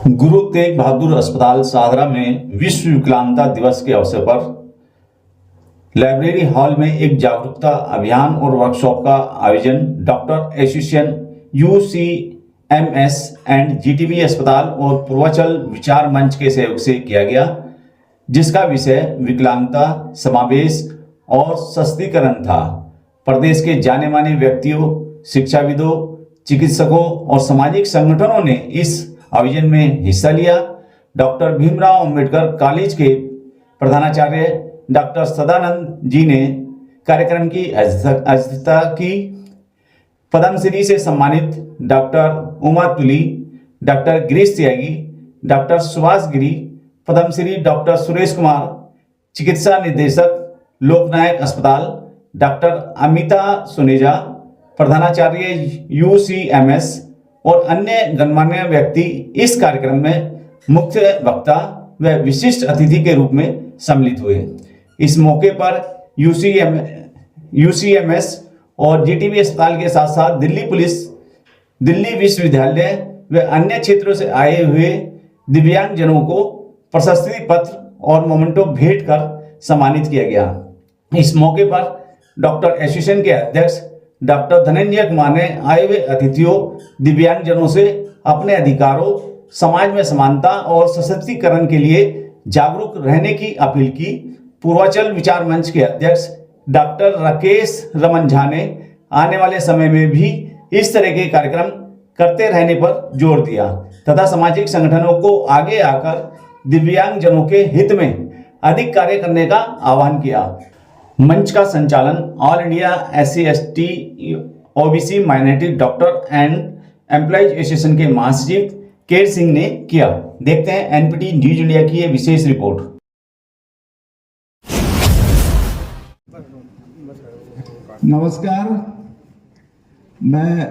गुरु तेग बहादुर अस्पताल सादरा में विश्व विकलांगता दिवस के अवसर पर लाइब्रेरी हॉल में एक जागरूकता अभियान और वर्कशॉप का आयोजन doctor association UCMS and GTB अस्पताल और पूर्वांचल विचार मंच के सहयोग से किया गया, जिसका विषय विकलांगता, समावेश और सशक्तिकरण था। प्रदेश के जाने माने व्यक्तियों, शिक्षाविदों, चिकित्सकों और सामाजिक संगठनों ने इस आयोजन में हिस्सा लिया। डॉक्टर भीमराव अंबेडकर कॉलेज के प्रधानाचार्य डॉक्टर सदानंद जी ने कार्यक्रम की अध्यक्षता की। पद्मश्री से सम्मानित डॉक्टर उमा तुली, डॉक्टर गिरीश त्यागी, डॉक्टर सुभाष गिरी, पद्मश्री डॉक्टर सुरेश कुमार, चिकित्सा निदेशक लोकनायक अस्पताल डॉक्टर अमिता सुनेजा, प्रधानाचार्य यूसीएमएस और अन्य गणमान्य व्यक्ति इस कार्यक्रम में मुख्य वक्ता व विशिष्ट अतिथि के रूप में सम्मिलित हुए। इस मौके पर यूसीएमएस और जीटीबी अस्पताल के साथ साथ दिल्ली पुलिस, दिल्ली विश्वविद्यालय व अन्य क्षेत्रों से आए हुए दिव्यांगजनों को प्रशस्ति पत्र और मोमेंटो भेंट कर सम्मानित किया गया। इस मौके पर डॉक्टर एसोसिएशन के अध्यक्ष डॉक्टर धनंजय कुमार ने आए हुए अतिथियों, दिव्यांगजनों से अपने अधिकारों, समाज में समानता और सशक्तिकरण के लिए जागरूक रहने की अपील की। पूर्वांचल विचार मंच के अध्यक्ष डॉक्टर राकेश रमन झा ने आने वाले समय में भी इस तरह के कार्यक्रम करते रहने पर जोर दिया तथा सामाजिक संगठनों को आगे आकर दिव्यांगजनों के हित में अधिक कार्य करने का आह्वान किया। मंच का संचालन all India SC/ST OBC minority doctor and employees association के महासचिव केर सिंह ने किया। देखते हैं एनपीटी न्यूज इंडिया की ये विशेष रिपोर्ट। नमस्कार, मैं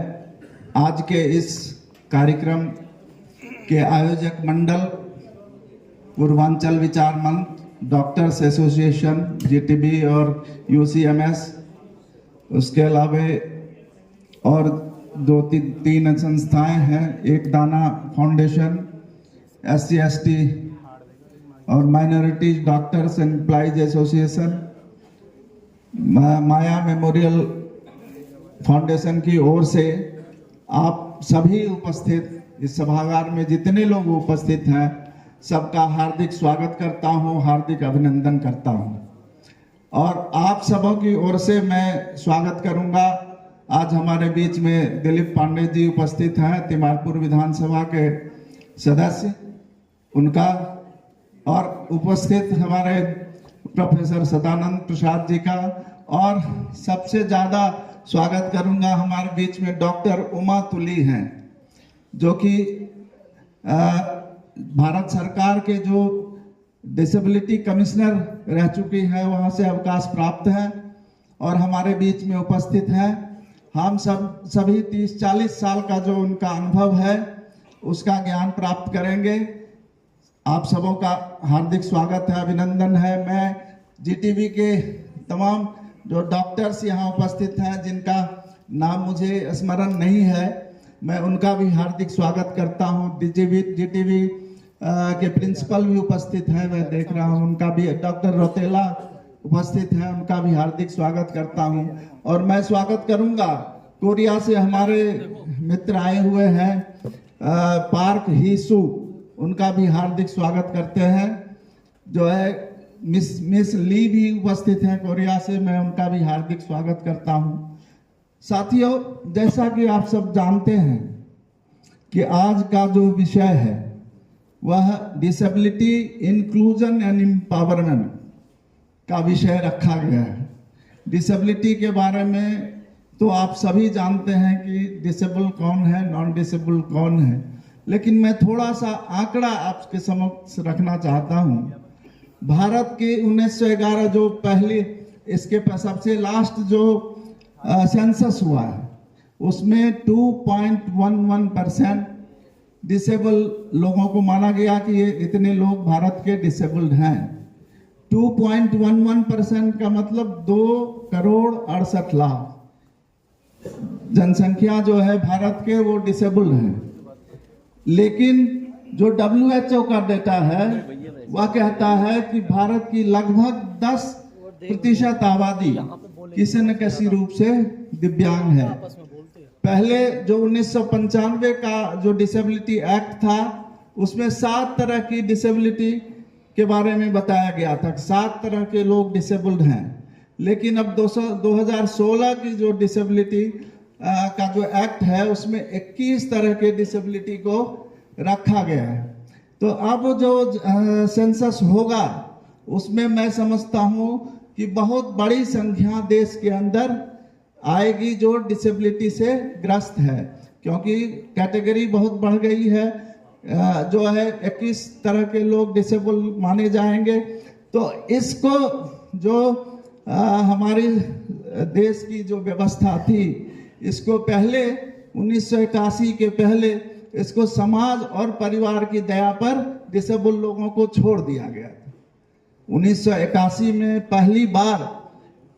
आज के इस कार्यक्रम के आयोजक मंडल पूर्वांचल विचार मंच, डॉक्टर्स एसोसिएशन, जीटीबी और यूसीएमएस, उसके अलावा और तीन संस्थाएं हैं, एक दाना फाउंडेशन, SC/ST और माइनॉरिटीज डॉक्टर्स एम्प्लॉयज एसोसिएशन, माया मेमोरियल फाउंडेशन की ओर से आप सभी उपस्थित इस सभागार में जितने लोग उपस्थित हैं सबका हार्दिक स्वागत करता हूं, हार्दिक अभिनंदन करता हूं। और आप सबों की ओर से मैं स्वागत करूंगा। आज हमारे बीच में दिलीप पांडे जी उपस्थित हैं, तिमारपुर विधानसभा के सदस्य, उनका, और उपस्थित हमारे प्रोफेसर सदानंद प्रसाद जी का, और सबसे ज़्यादा स्वागत करूंगा हमारे बीच में डॉक्टर उमा तुली हैं, जो कि भारत सरकार के जो डिसेबिलिटी कमिश्नर रह चुकी है, वहाँ से अवकाश प्राप्त है और हमारे बीच में उपस्थित है। हम सभी 30-40 साल का जो उनका अनुभव है उसका ज्ञान प्राप्त करेंगे। आप सबों का हार्दिक स्वागत है, अभिनंदन है। मैं जीटीबी के तमाम जो डॉक्टर्स यहाँ उपस्थित हैं, जिनका नाम मुझे स्मरण नहीं है, मैं उनका भी हार्दिक स्वागत करता हूँ। जीटीबी के प्रिंसिपल भी उपस्थित हैं, मैं देख रहा हूँ, उनका भी, डॉक्टर रोतेला उपस्थित है, उनका भी हार्दिक स्वागत करता हूँ। और मैं स्वागत करूँगा, कोरिया से हमारे मित्र आए हुए हैं, पार्क हीसू, उनका भी हार्दिक स्वागत करते हैं। जो है मिस ली भी उपस्थित हैं कोरिया से, मैं उनका भी हार्दिक स्वागत करता हूँ। साथियों, जैसा कि आप सब जानते हैं कि आज का जो विषय है वह डिसेबिलिटी, इंक्लूजन एंड एम्पावरमेंट का विषय रखा गया है। डिसेबिलिटी के बारे में तो आप सभी जानते हैं कि डिसेबल कौन है, नॉन डिसेबल कौन है, लेकिन मैं थोड़ा सा आंकड़ा आपके समक्ष रखना चाहता हूँ। भारत के 1911 जो पहले, इसके सबसे लास्ट जो सेंसस हुआ है, उसमें 2.11% डिसेबल लोगों को माना गया कि ये इतने लोग भारत के डिसेबल्ड हैं। 2.11% का मतलब 2,68,00,000 जनसंख्या जो है भारत के, वो डिसेबल्ड हैं। लेकिन जो WHO का डेटा है वह कहता है कि भारत की लगभग 10% आबादी किसी न किसी रूप से दिव्यांग है। पहले जो 1995 का जो डिसेबिलिटी एक्ट था उसमें 7 तरह की डिसेबिलिटी के बारे में बताया गया था कि 7 तरह के लोग डिसेबल्ड हैं। लेकिन अब 2016 की जो डिसेबिलिटी का जो एक्ट है उसमें 21 तरह के डिसेबिलिटी को रखा गया है। तो अब जो सेंसस होगा उसमें मैं समझता हूं कि बहुत बड़ी संख्या देश के अंदर आएगी जो डिसेबिलिटी से ग्रस्त है, क्योंकि कैटेगरी बहुत बढ़ गई है। जो है 21 तरह के लोग डिसेबल माने जाएंगे। तो इसको जो हमारे देश की जो व्यवस्था थी इसको पहले 1981 के पहले इसको समाज और परिवार की दया पर डिसेबल लोगों को छोड़ दिया गया। 1981 में पहली बार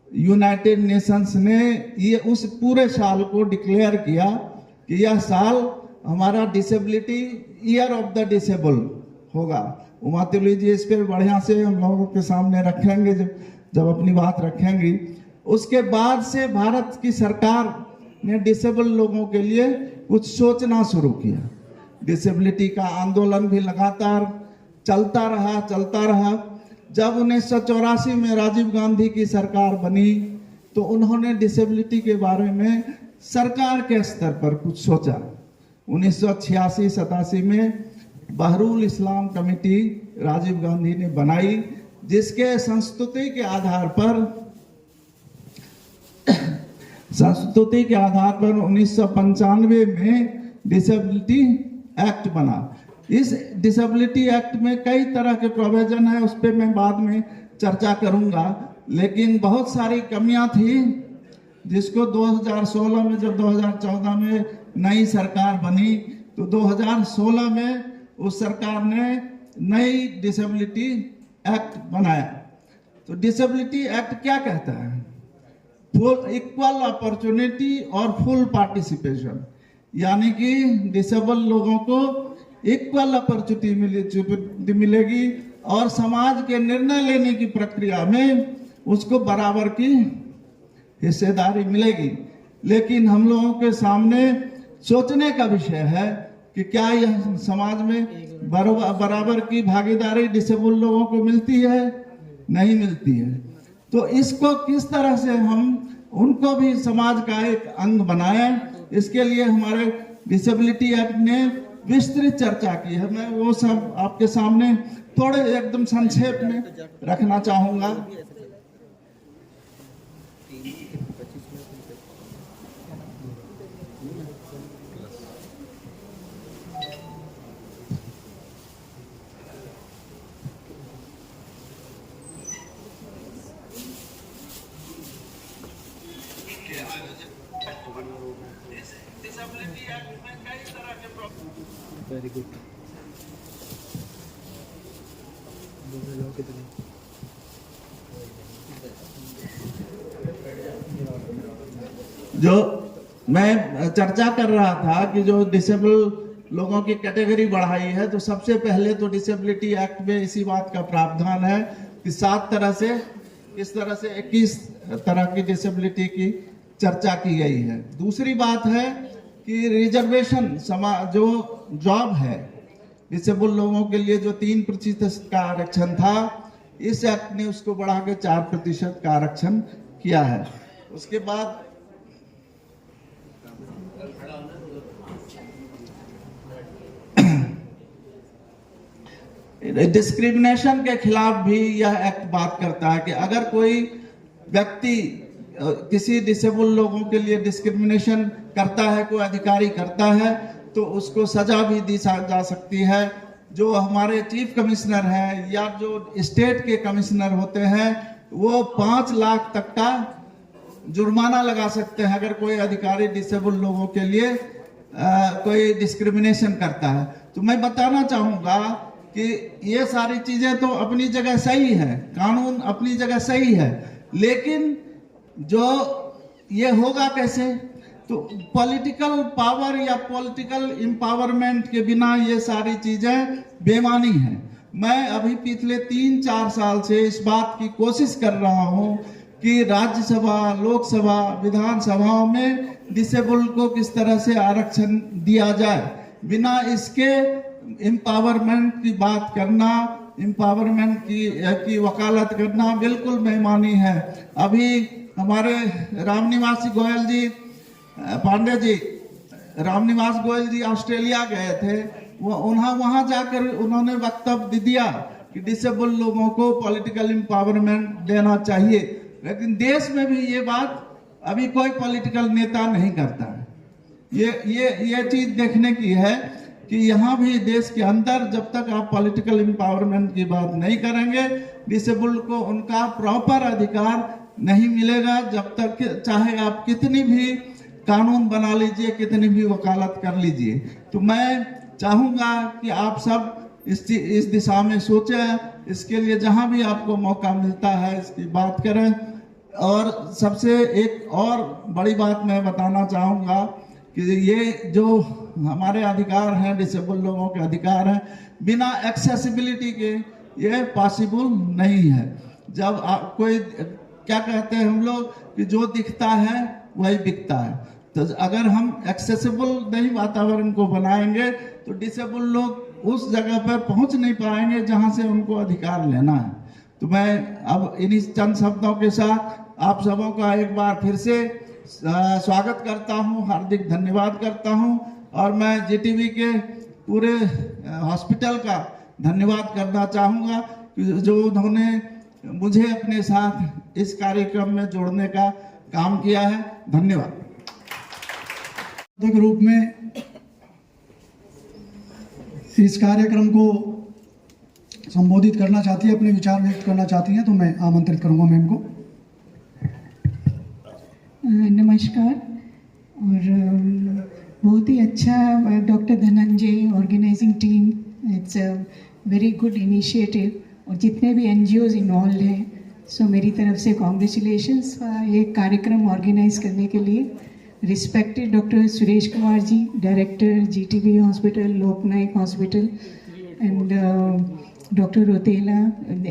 यूनाइटेड नेशंस ने ये उस पूरे साल को डिक्लेयर किया कि यह साल हमारा disability year of the disable होगा। उमा तिवारी जी इस पर बढ़िया से हम लोगों के सामने रखेंगे जब अपनी बात रखेंगी। उसके बाद से भारत की सरकार ने डिसेबल लोगों के लिए कुछ सोचना शुरू किया। डिसेबिलिटी का आंदोलन भी लगातार चलता रहा। जब 1984 में राजीव गांधी की सरकार बनी तो उन्होंने डिसेबिलिटी के बारे में सरकार के स्तर पर कुछ सोचा। 1986-87 में बहरुल इस्लाम कमेटी राजीव गांधी ने बनाई, जिसके संस्तुति के आधार पर 1995 में डिसेबिलिटी एक्ट बना। इस डिसेबिलिटी एक्ट में कई तरह के प्रोविजन है, उस पर मैं बाद में चर्चा करूंगा, लेकिन बहुत सारी कमियां थी जिसको 2016 में जब 2014 में नई सरकार बनी तो 2016 में उस सरकार ने नई डिसेबिलिटी एक्ट बनाया। तो डिसेबिलिटी एक्ट क्या कहता है? फुल इक्वल अपॉर्चुनिटी और फुल पार्टिसिपेशन, यानी कि डिसेबल लोगों को इक्वल अपॉर्चुनिटी मिलेगी और समाज के निर्णय लेने की प्रक्रिया में उसको बराबर की हिस्सेदारी मिलेगी। लेकिन हम लोगों के सामने सोचने का विषय है कि क्या यह समाज में बराबर की भागीदारी डिसेबल लोगों को मिलती है? नहीं मिलती है। तो इसको किस तरह से हम उनको भी समाज का एक अंग बनाएं, इसके लिए हमारे डिसेबिलिटी एक्ट ने विस्तृत चर्चा की है। मैं वो सब आपके सामने थोड़े एकदम संक्षेप में रखना चाहूंगा। Very good. जो मैं चर्चा कर रहा था कि जो डिसेबल लोगों की कैटेगरी बढ़ाई है, तो सबसे पहले तो डिसेबिलिटी एक्ट में इसी बात का प्रावधान है कि 7 तरह से इस तरह से 21 तरह की डिसेबिलिटी की चर्चा की गई है। दूसरी बात है कि रिजर्वेशन जो जॉब है डिसेबल लोगों के लिए जो 3% का आरक्षण था, इस एक्ट ने उसको बढ़ा के 4% का आरक्षण किया है। उसके बाद डिस्क्रिमिनेशन के खिलाफ भी यह एक्ट बात करता है कि अगर कोई व्यक्ति किसी डिसेबल लोगों के लिए डिस्क्रिमिनेशन करता है, कोई अधिकारी करता है, तो उसको सजा भी दी जा सकती है। जो हमारे चीफ कमिश्नर हैं या जो स्टेट के कमिश्नर होते हैं वो 5 लाख तक का जुर्माना लगा सकते हैं अगर कोई अधिकारी डिसेबल लोगों के लिए कोई डिस्क्रिमिनेशन करता है। तो मैं बताना चाहूँगा कि ये सारी चीज़ें तो अपनी जगह सही है, कानून अपनी जगह सही है, लेकिन जो ये होगा कैसे? तो पॉलिटिकल पावर या पॉलिटिकल एम्पावरमेंट के बिना ये सारी चीजें बेमानी है। मैं अभी पिछले 3-4 साल से इस बात की कोशिश कर रहा हूँ कि राज्यसभा, लोकसभा, विधानसभाओं में डिसेबल को किस तरह से आरक्षण दिया जाए। बिना इसके एम्पावरमेंट की बात करना, एम्पावरमेंट की वकालत करना बिल्कुल बेईमानी है। अभी हमारे रामनिवास गोयल जी, पांडे जी, रामनिवास गोयल जी ऑस्ट्रेलिया गए थे। वहां जाकर उन्होंने वक्तव्य दिया कि डिसेबल लोगों को पॉलिटिकल एम्पावरमेंट देना चाहिए, लेकिन देश में भी ये बात अभी कोई पॉलिटिकल नेता नहीं करता है। ये चीज देखने की है कि यहाँ भी देश के अंदर जब तक आप पॉलिटिकल एम्पावरमेंट की बात नहीं करेंगे, डिसेबल को उनका प्रॉपर अधिकार नहीं मिलेगा। जब तक चाहे आप कितनी भी कानून बना लीजिए, कितनी भी वकालत कर लीजिए। तो मैं चाहूँगा कि आप सब इस दिशा में सोचें, इसके लिए जहाँ भी आपको मौका मिलता है इसकी बात करें। और सबसे एक और बड़ी बात मैं बताना चाहूँगा कि ये जो हमारे अधिकार हैं, डिसेबल लोगों के अधिकार हैं, बिना एक्सेसिबिलिटी के ये पॉसिबल नहीं है। जब आप कोई क्या कहते हैं हम लोग कि जो दिखता है वही बिकता है, तो अगर हम एक्सेसिबल नहीं वातावरण को बनाएंगे तो डिसेबल लोग उस जगह पर पहुंच नहीं पाएंगे जहां से उनको अधिकार लेना है। तो मैं अब इन्हीं चंद शब्दों के साथ आप सबों का एक बार फिर से स्वागत करता हूं, हार्दिक धन्यवाद करता हूं। और मैं जीटीवी के पूरे हॉस्पिटल का धन्यवाद करना चाहूँगा जो उन्होंने मुझे अपने साथ इस कार्यक्रम में जोड़ने का काम किया है। धन्यवाद। के रूप में इस कार्यक्रम को संबोधित करना चाहती है, अपने विचार व्यक्त करना चाहती हैं, तो मैं आमंत्रित करूंगा मैम को। नमस्कार। और बहुत ही अच्छा doctor Dhananjay, organising team, it's a very good initiative. और जितने भी एनजीओज इन्वॉल्व हैं, सो मेरी तरफ से कॉन्ग्रेचुलेशंस ये कार्यक्रम ऑर्गेनाइज करने के लिए। Respected doctor Suresh Kumar ji, director GTB hospital, Loknayak hospital, and doctor Rotela,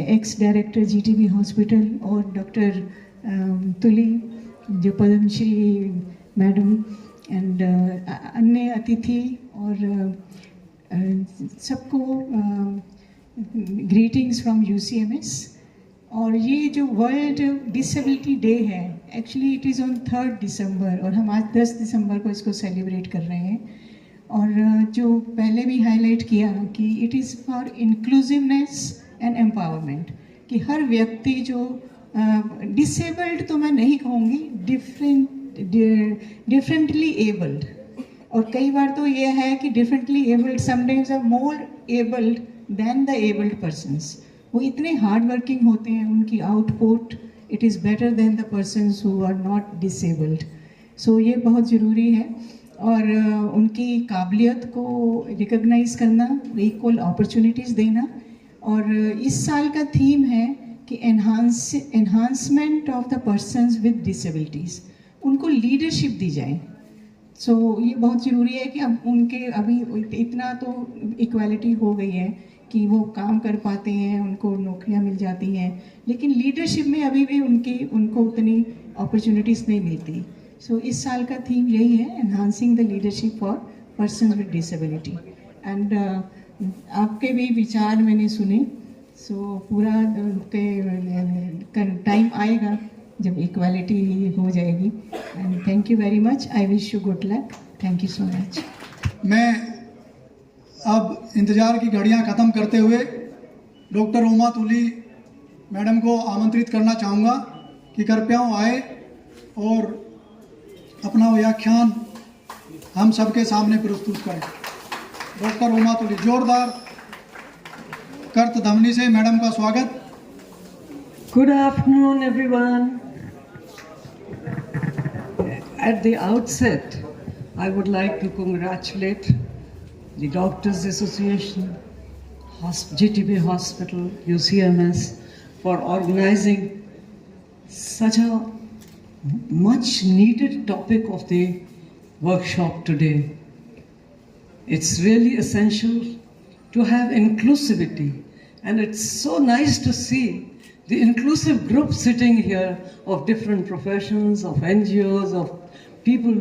ex director GTB hospital, और डॉक्टर तुली जो पद्मश्री मैडम, एंड अन्य अतिथि, और सबको ग्रीटिंग्स फ्रॉम यूसीएमएस। और ये जो वर्ल्ड डिसेबिलिटी डे है, एक्चुअली इट इज़ ऑन 3 दिसंबर, और हम आज 10 दिसंबर को इसको सेलिब्रेट कर रहे हैं। और जो पहले भी हाईलाइट किया कि it is for inclusiveness and empowerment, कि हर व्यक्ति जो डिसेबल्ड तो मैं नहीं कहूँगी, डिफरेंटली एबल्ड, और कई बार तो ये है कि differently abled sometimes are more abled than the abled persons. वो इतने हार्ड वर्किंग होते हैं, उनकी output it is better than the persons who are not disabled. So ये बहुत ज़रूरी है। और उनकी काबिलियत को रिकग्नाइज करना, इक्वल अपॉर्चुनिटीज़ देना। और इस साल का थीम है कि enhancement of the persons with disabilities, उनको लीडरशिप दी जाए। सो ये बहुत ज़रूरी है कि अब उनके अभी इतना तो इक्वालिटी हो गई है कि वो काम कर पाते हैं, उनको नौकरियां मिल जाती हैं, लेकिन लीडरशिप में अभी भी उनको उतनी अपॉर्चुनिटीज़ नहीं मिलती। सो इस साल का थीम यही है, enhancing the leadership for persons with disability. And आपके भी विचार मैंने सुने। सो पूरा टाइम आएगा जब इक्वालिटी हो जाएगी। And thank you very much, I wish you good luck, thank you so much. मैं अब इंतज़ार की घड़ियां ख़त्म करते हुए डॉक्टर उमा तुली मैडम को आमंत्रित करना चाहूँगा कि कृपया आए और अपना व्याख्यान हम सबके सामने प्रस्तुत करें। डॉक्टर उमा तुली, जोरदार कर्त ध्वनि से मैडम का स्वागत। Good afternoon, everyone. At the outset, I would like to congratulate the Doctors Association, GTB Hospital, UCMS for organizing such a much needed topic of the workshop today. It's really essential to have inclusivity, and it's so nice to see the inclusive group sitting here of different professions, of NGOs, of people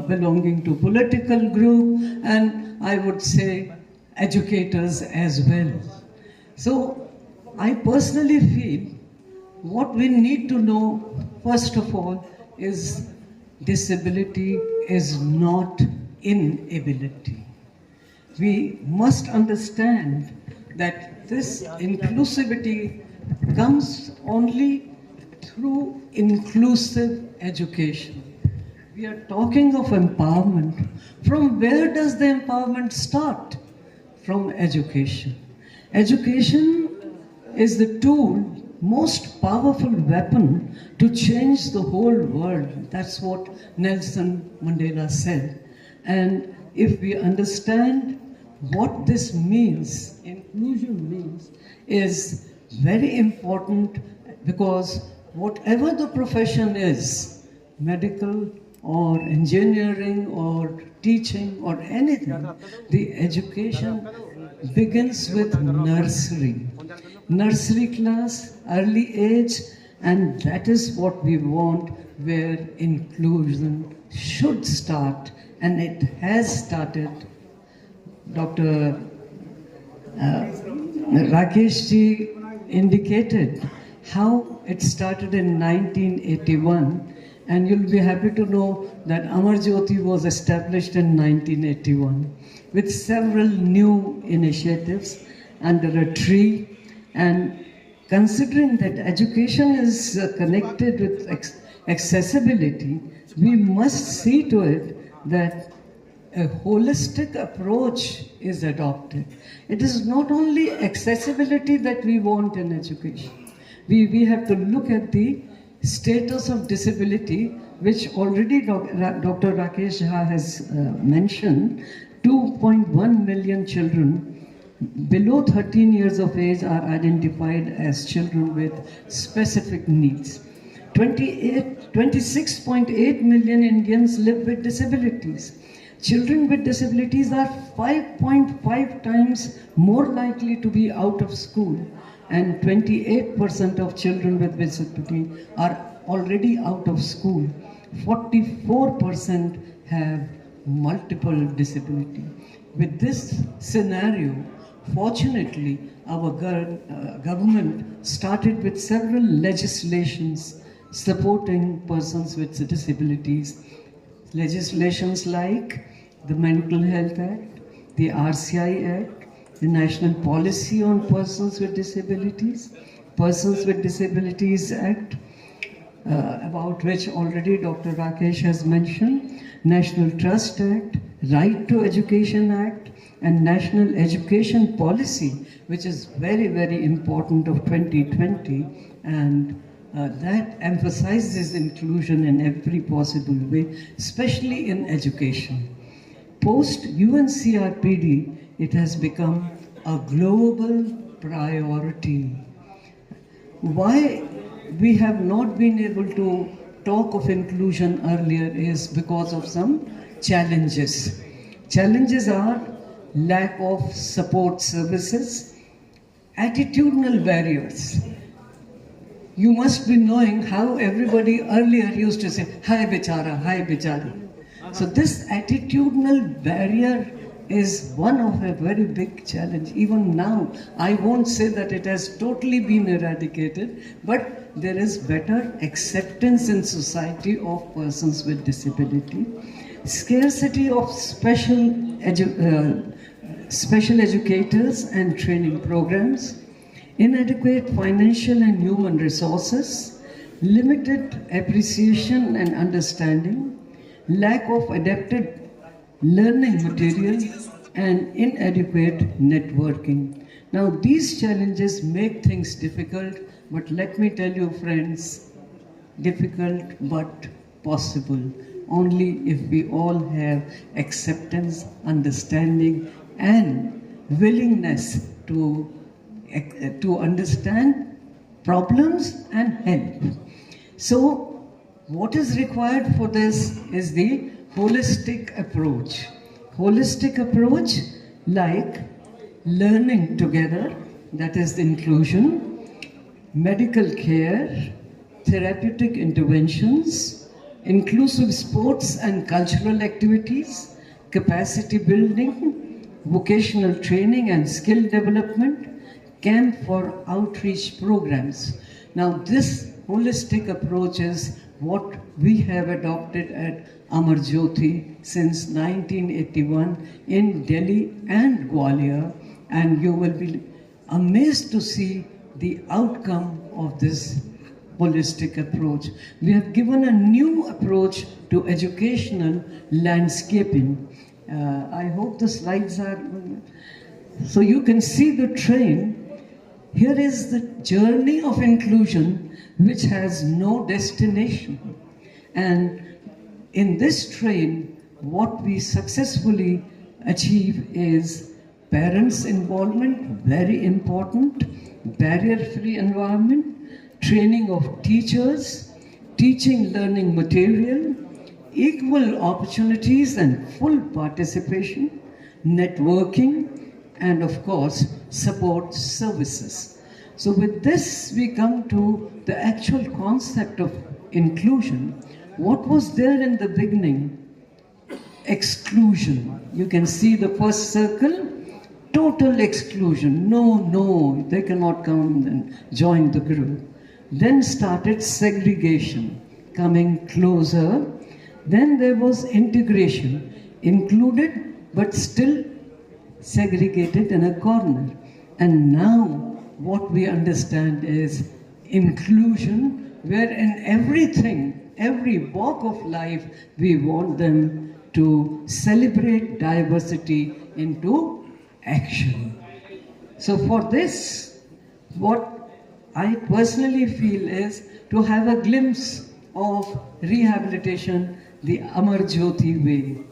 belonging to political group, and I would say educators as well. So I personally feel what we need to know, first of all, is disability is not inability. We must understand that this inclusivity comes only through inclusive education. We are talking of empowerment. From where does the empowerment start? From education. Education is the tool, most powerful weapon to change the whole world. That's what Nelson Mandela said. And if we understand what this means, inclusion means, is very important, because whatever the profession is, medical or engineering or teaching or anything, the education begins with nursery. Nursery class, early age, and that is what we want, where inclusion should start, and it has started. Dr. Rakesh ji indicated how it started in 1981, and you'll be happy to know that Amar Jyoti was established in 1981 with several new initiatives under a tree. And considering that education is connected with accessibility, we must see to it that a holistic approach is adopted. It is not only accessibility that we want in education. We have to look at the status of disability, which already Dr. Rakesh Jha has mentioned. 2.1 million children below 13 years of age are identified as children with specific needs. 26.8 million Indians live with disabilities. Children with disabilities are 5.5 times more likely to be out of school, and 28% of children with disability are already out of school. 44% have multiple disability. With this scenario, fortunately, our government started with several legislations supporting persons with disabilities. Legislations like the Mental Health Act, the RCI Act, the National Policy on Persons with Disabilities, Persons with Disabilities Act, about which already Dr. Rakesh has mentioned, National Trust Act, Right to Education Act, and National Education Policy, which is very, very important, of 2020, and that emphasizes inclusion in every possible way, especially in education. Post UNCRPD, it has become a global priority. Why we have not been able to talk of inclusion earlier is because of some challenges. Challenges are lack of support services, attitudinal barriers. You must be knowing how everybody earlier used to say, "Hi bechara, hi bechara." So this attitudinal barrier is one of a very big challenge. Even now, I won't say that it has totally been eradicated, but there is better acceptance in society of persons with disability. Scarcity of special educators and training programs, inadequate financial and human resources, limited appreciation and understanding, lack of adapted learning material, and inadequate networking. Now, these challenges make things difficult, but let me tell you, friends, difficult but possible only if we all have acceptance, understanding, and willingness to understand problems and help. So, what is required for this is the holistic approach. Holistic approach like learning together, that is inclusion, medical care, therapeutic interventions, inclusive sports and cultural activities, capacity building, vocational training and skill development, camp for outreach programs. Now this holistic approach is what we have adopted at Amar Jyoti since 1981 in Delhi and Gwalior, and you will be amazed to see the outcome of this holistic approach. We have given a new approach to educational landscaping. I hope the slides are, so you can see the train. Here is the journey of inclusion which has no destination. And in this train, what we successfully achieve is parents' involvement, very important, barrier-free environment, training of teachers, teaching learning material, equal opportunities and full participation, networking, and of course, support services. So with this, we come to the actual concept of inclusion. What was there in the beginning? Exclusion. You can see the first circle, total exclusion. No, they cannot come and join the group. Then started segregation, coming closer. Then there was integration, included but still segregated in a corner. And now what we understand is inclusion, where in everything, every walk of life, we want them to celebrate diversity into action. So for this, what I personally feel is to have a glimpse of rehabilitation the Amar Jyoti way.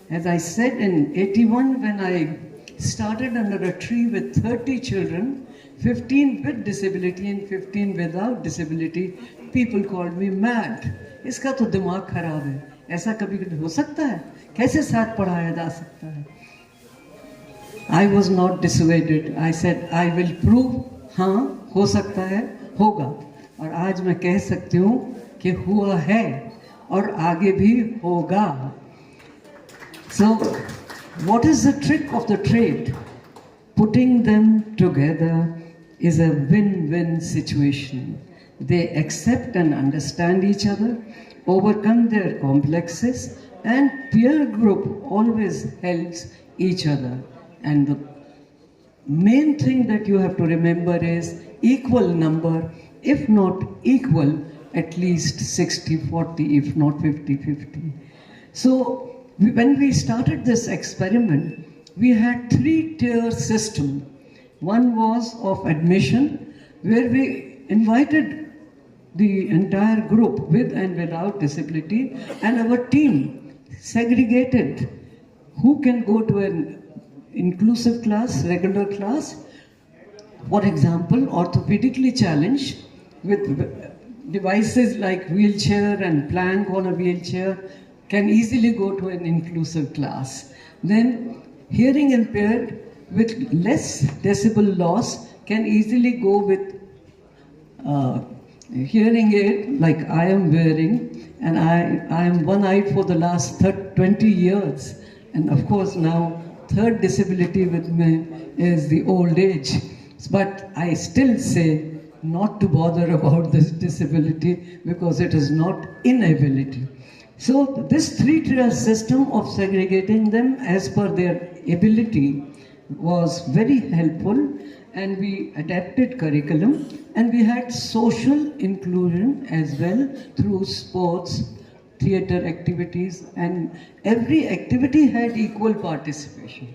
As I said in 81, when I started under a tree with 30 children, 15 with disability and 15 without disability, people called me mad. इसका तो दिमाग खराब है, ऐसा कभी हो सकता है? कैसे साथ पढ़ाया जा सकता है? I was not dissuaded. I said, I will prove, हाँ हो सकता है, होगा. और आज मैं कह सकती हूँ कि हुआ है और आगे भी होगा. So, what is the trick of the trade? Putting them together is a win-win situation. They accept and understand each other, overcome their complexes, and peer group always helps each other. And the main thing that you have to remember is equal number, if not equal, at least 60-40, if not 50-50. So when we started this experiment, we had 3-tier system. One was of admission, where we invited the entire group with and without disability, and our team segregated who can go to an inclusive class, regular class. For example, orthopedically challenged with devices like wheelchair and plank on a wheelchair can easily go to an inclusive class. Then hearing impaired with less decibel loss can easily go with hearing aid like I am wearing, and I am one-eyed for the last 20 years. And of course now third disability with me is the old age. But I still say not to bother about this disability because it is not inability. So this 3-tier system of segregating them as per their ability was very helpful, and we adapted curriculum, and we had social inclusion as well through sports, theater activities, and every activity had equal participation.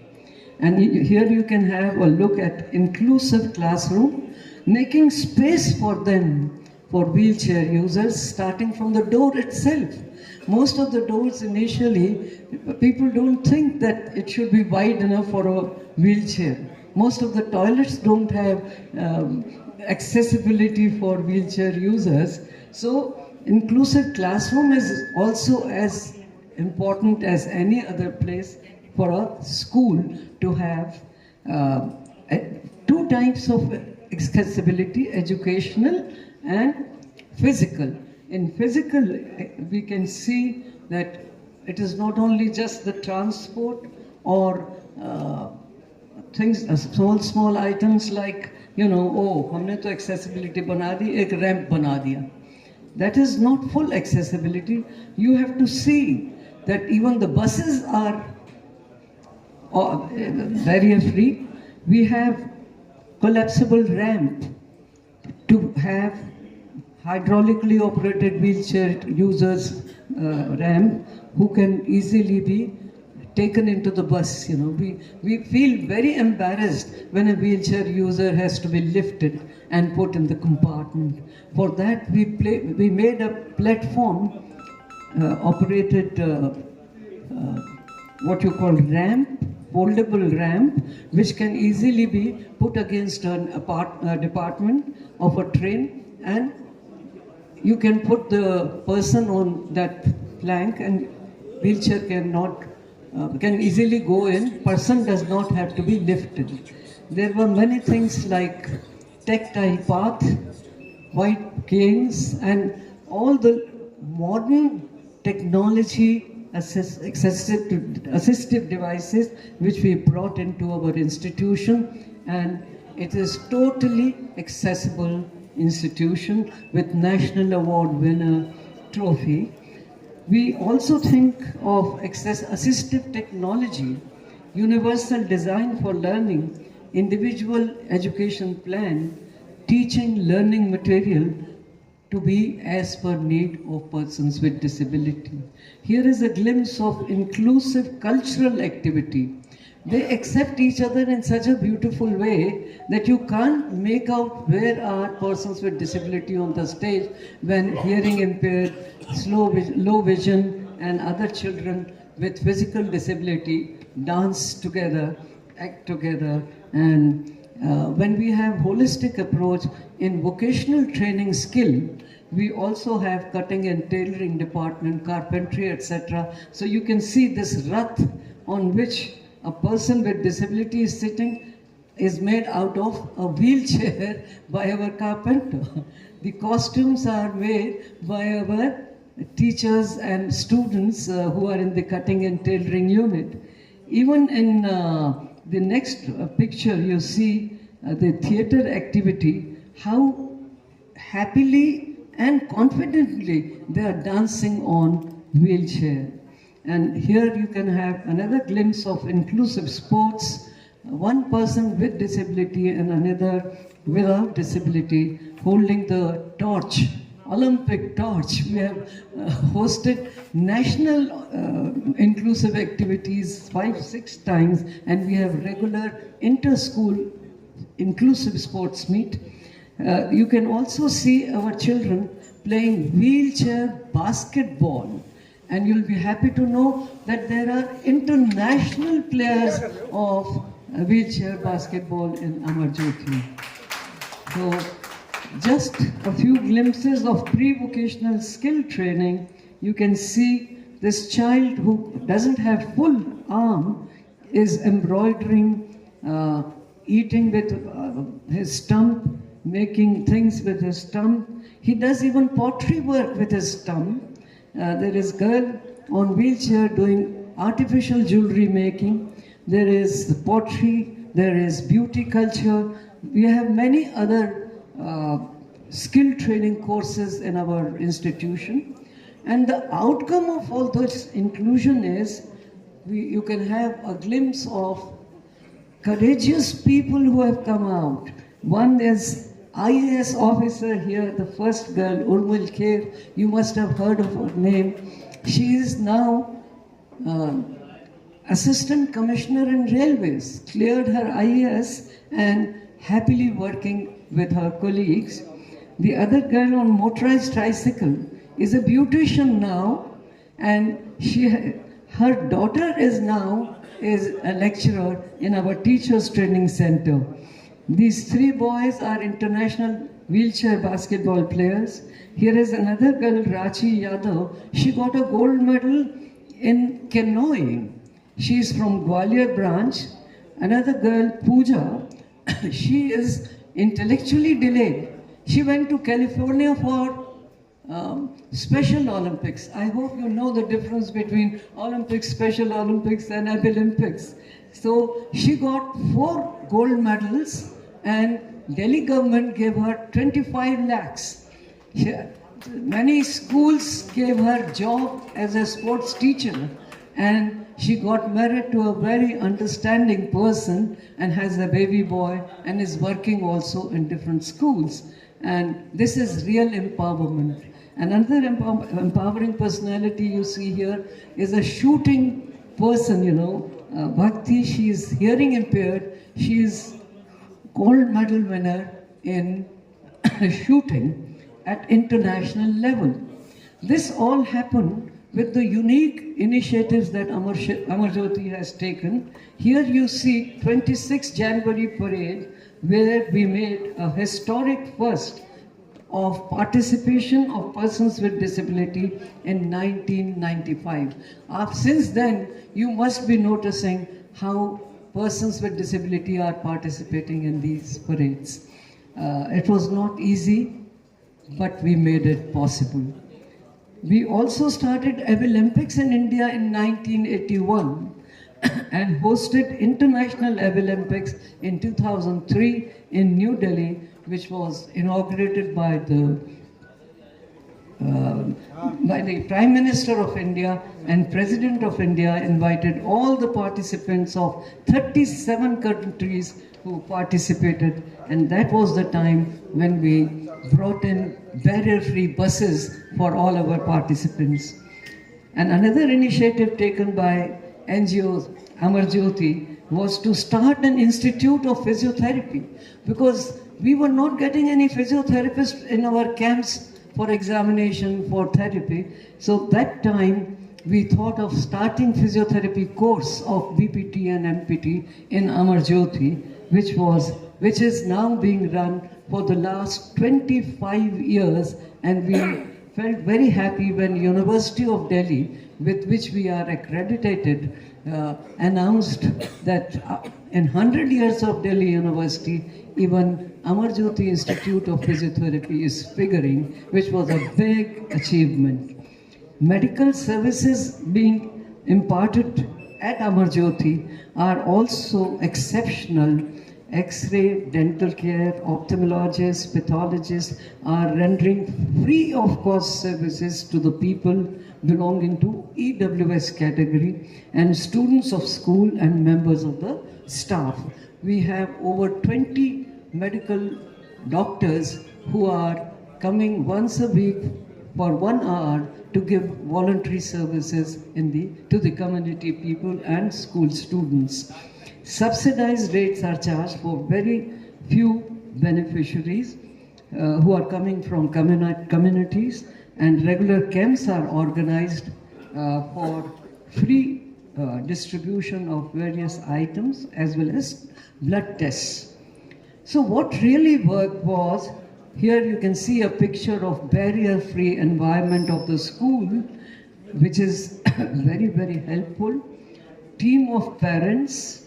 And here you can have a look at inclusive classroom, making space for them, for wheelchair users, starting from the door itself. Most of the doors initially, people don't think that it should be wide enough for a wheelchair. Most of the toilets don't have accessibility for wheelchair users. So inclusive classroom is also as important as any other place for a school to have two types of accessibility, educational and physical. In physical, we can see that it is not only just the transport or things, small items like, हमने तो accessibility बना दी, एक ramp बना दिया. That is not full accessibility. You have to see that even the buses are barrier free. We have collapsible ramp to have hydraulically operated wheelchair users ramp who can easily be taken into the bus. We feel very embarrassed when a wheelchair user has to be lifted and put in the compartment. For that, we made a platform operated what you call ramp, foldable ramp, which can easily be put against a department of a train, and you can put the person on that plank and wheelchair can easily go in. Person does not have to be lifted. There were many things like tactile path, white canes, and all the modern technology assistive devices which we brought into our institution, and it is totally accessible institution with National Award winner trophy. We also think of assistive technology, universal design for learning, individual education plan, teaching learning material to be as per need of persons with disability. Here is a glimpse of inclusive cultural activity. They accept each other in such a beautiful way that you can't make out where are persons with disability on the stage when hearing impaired, low vision and other children with physical disability dance together, act together. And when we have holistic approach in vocational training skill, we also have cutting and tailoring department, carpentry, etc. So you can see this rath on which a person with disability is sitting is made out of a wheelchair by our carpenter. The costumes are made by our teachers and students who are in the cutting and tailoring unit. Even in the next picture, you see the theater activity, how happily and confidently they are dancing on wheelchair. And here you can have another glimpse of inclusive sports, one person with disability and another without disability holding the torch, Olympic torch. We have hosted national inclusive activities 5-6 times, and we have regular inter-school inclusive sports meet. You can also see our children playing wheelchair basketball. And you'll be happy to know that there are international players of wheelchair basketball in Amar Jyoti. So, just a few glimpses of pre-vocational skill training. You can see this child who doesn't have full arm is embroidering, eating with his stump, making things with his stump. He does even pottery work with his stump. There is girl on wheelchair doing artificial jewelry making. There is pottery, there is beauty culture. We have many other skill training courses in our institution. And the outcome of all this inclusion is you can have a glimpse of courageous people who have come out. One is IAS officer here, the first girl, Urmil Kher. You must have heard of her name. She is now Assistant Commissioner in Railways, cleared her IAS and happily working with her colleagues. The other girl on motorized tricycle is a beautician now, and her daughter is a lecturer in our teachers training center. These three boys are international wheelchair basketball players. Here is another girl, Rachi Yadav. She got a gold medal in canoeing. She is from Gwalior branch. Another girl, Pooja, she is intellectually delayed. She went to California for Special Olympics. I hope you know the difference between Olympics, Special Olympics, and Olympics. So she got 4 gold medals, and Delhi government gave her 25 lakhs. Many schools gave her job as a sports teacher, and she got married to a very understanding person and has a baby boy and is working also in different schools. And this is real empowerment. Another empowering personality you see here is a shooting person, Bhakti. She is hearing impaired. She is gold medal winner in shooting at international level. This all happened with the unique initiatives that Amar Jyoti has taken. Here you see 26 January parade, where we made a historic first of participation of persons with disability in 1995. Since then, you must be noticing how persons with disability are participating in these parades. It was not easy, but we made it possible. We also started Olympics in India in 1981 and hosted International Olympics in 2003 in New Delhi, which was inaugurated by the Prime Minister of India, and President of India invited all the participants of 37 countries who participated, and that was the time when we brought in barrier-free buses for all our participants. And another initiative taken by NGO Amar Jyoti was to start an institute of physiotherapy, because we were not getting any physiotherapists in our camps for examination, for therapy. So that time we thought of starting physiotherapy course of BPT and MPT in Amar Jyoti, which is now being run for the last 25 years, and we felt very happy when University of Delhi, with which we are accredited, announced that in 100 years of Delhi University, even Amar Jyoti Institute of Physiotherapy is figuring, which was a big achievement. Medical services being imparted at Amar Jyoti are also exceptional. X-ray, dental care, ophthalmologists, pathologists are rendering free of cost services to the people belonging to EWS category and students of school and members of the staff. We have over 20 medical doctors who are coming once a week for 1 hour to give voluntary services to the community people and school students. Subsidized rates are charged for very few beneficiaries who are coming from communities, and regular camps are organized for free distribution of various items as well as blood tests. So what really worked was, here you can see a picture of barrier-free environment of the school, which is very, very helpful. Team of parents,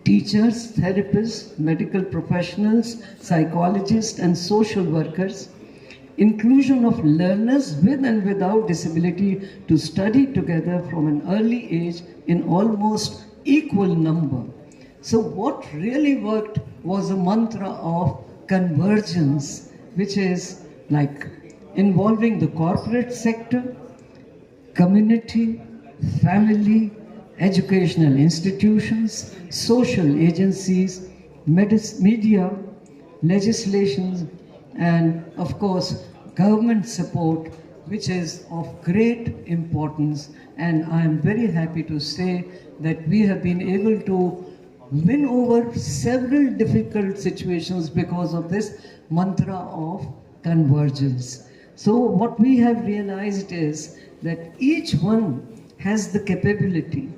teachers, therapists, medical professionals, psychologists, and social workers. Inclusion of learners with and without disability to study together from an early age in almost equal number. So what really worked was a mantra of convergence, which is like involving the corporate sector, community, family, educational institutions, social agencies, media, legislations, and of course government support, which is of great importance. And I am very happy to say that we have been able to win over several difficult situations because of this mantra of convergence. So what we have realized is that each one has the capability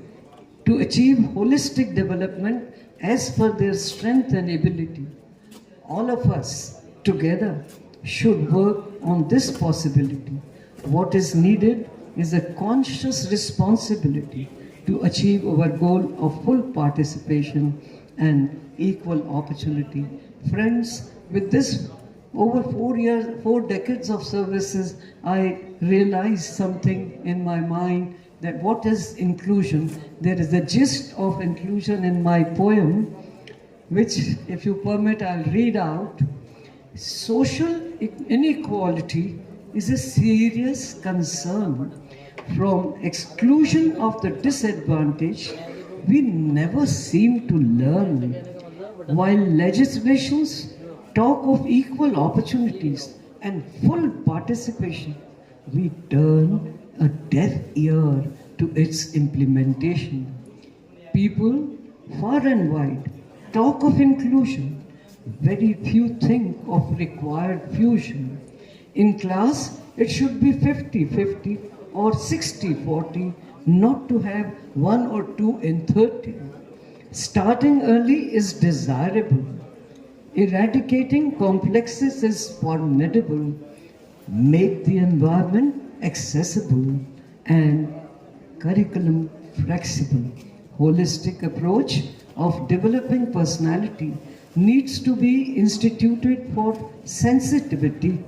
to achieve holistic development as per their strength and ability. All of us together should work on this possibility. What is needed is a conscious responsibility to achieve our goal of full participation and equal opportunity. Friends, with this over 4 decades of services, I realized something in my mind, that what is inclusion? There is a gist of inclusion in my poem, which, if you permit, I'll read out. Social inequality is a serious concern. From exclusion of the disadvantaged, we never seem to learn. While legislations talk of equal opportunities and full participation, we turn a deaf ear to its implementation. People far and wide talk of inclusion, very few think of required fusion. In class, it should be 50-50 or 60-40, not to have 1 or 2 in 30. Starting early is desirable. Eradicating complexes is formidable. Make the environment accessible and curriculum flexible. Holistic approach of developing personality needs to be instituted for sensitivity.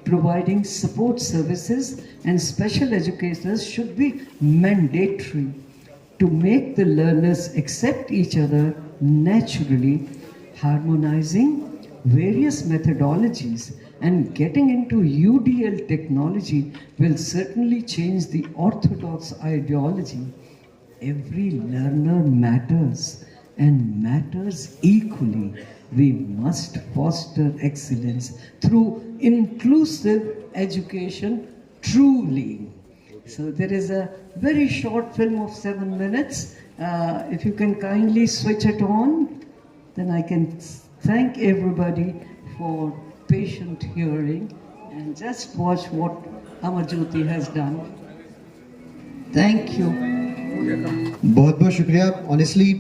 Providing support services and special educators should be mandatory to make the learners accept each other naturally. Harmonizing various methodologies and getting into UDL technology will certainly change the orthodox ideology. Every learner matters and matters equally. We must foster excellence through inclusive education truly. So there is a very short film of 7 minutes. If you can kindly switch it on, then I can thank everybody for patient hearing and just watch what Amarjyoti has done. Thank you. बहुत बहुत शुक्रिया. Honestly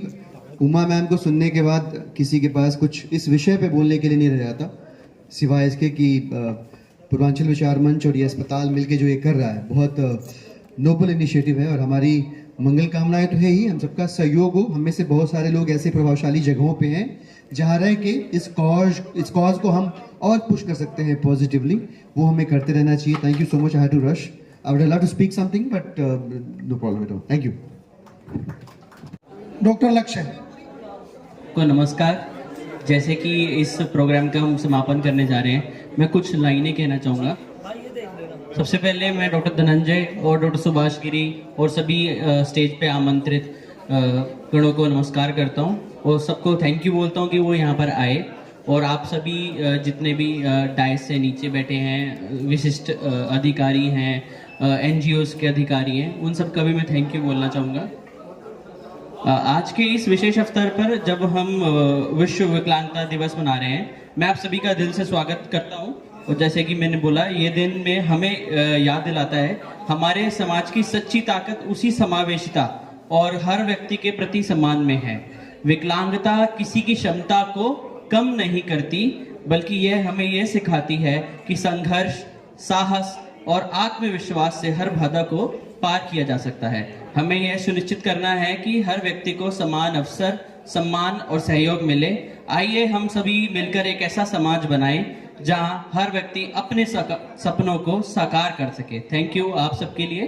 Uma ma'am को सुनने के बाद किसी के पास कुछ इस विषय पे बोलने के लिए नहीं रह जाता, सिवाय इसके कि पूर्वांचल विचार मंच और ये अस्पताल मिलके जो ये कर रहा है बहुत नोबल इनिशिएटिव है और हमारी मंगल कामनाएं तो है ही, हम सबका सहयोग हो. हम में से बहुत सारे लोग ऐसे प्रभावशाली जगहों पे हैं जहाँ रह के इस कॉज को हम और पुश कर सकते हैं पॉजिटिवली. वो हमें करते रहना चाहिए. Thank you so much. I had to rush. I would love to speak something but no problem at all. Thank you. Doctor Lakshya को नमस्कार. जैसे कि इस प्रोग्राम का हम समापन करने जा रहे हैं, मैं कुछ लाइनें कहना चाहूँगा. सबसे पहले मैं डॉक्टर धनंजय और डॉक्टर सुभाष गिरी और सभी स्टेज पे आमंत्रित गणों को नमस्कार करता हूँ और सबको थैंक यू बोलता हूँ कि वो यहाँ पर आए. और आप सभी जितने भी डायस से नीचे बैठे हैं, विशिष्ट अधिकारी हैं, NGOs के अधिकारी हैं, उन सब का भी मैं थैंक यू बोलना चाहूँगा. आज के इस विशेष अवसर पर जब हम विश्व विकलांगता दिवस मना रहे हैं, मैं आप सभी का दिल से स्वागत करता हूं. और जैसे कि मैंने बोला, ये दिन में हमें याद दिलाता है हमारे समाज की सच्ची ताकत उसी समावेशिता और हर व्यक्ति के प्रति सम्मान में है. विकलांगता किसी की क्षमता को कम नहीं करती, बल्कि यह हमें यह सिखाती है कि संघर्ष, साहस और आत्मविश्वास से हर बाधा को पार किया जा सकता है. हमें यह सुनिश्चित करना है कि हर व्यक्ति को समान अवसर, सम्मान और सहयोग मिले. आइए हम सभी मिलकर एक ऐसा समाज बनाएं जहां हर व्यक्ति अपने सपनों को साकार कर सके. थैंक यू आप सबके लिए.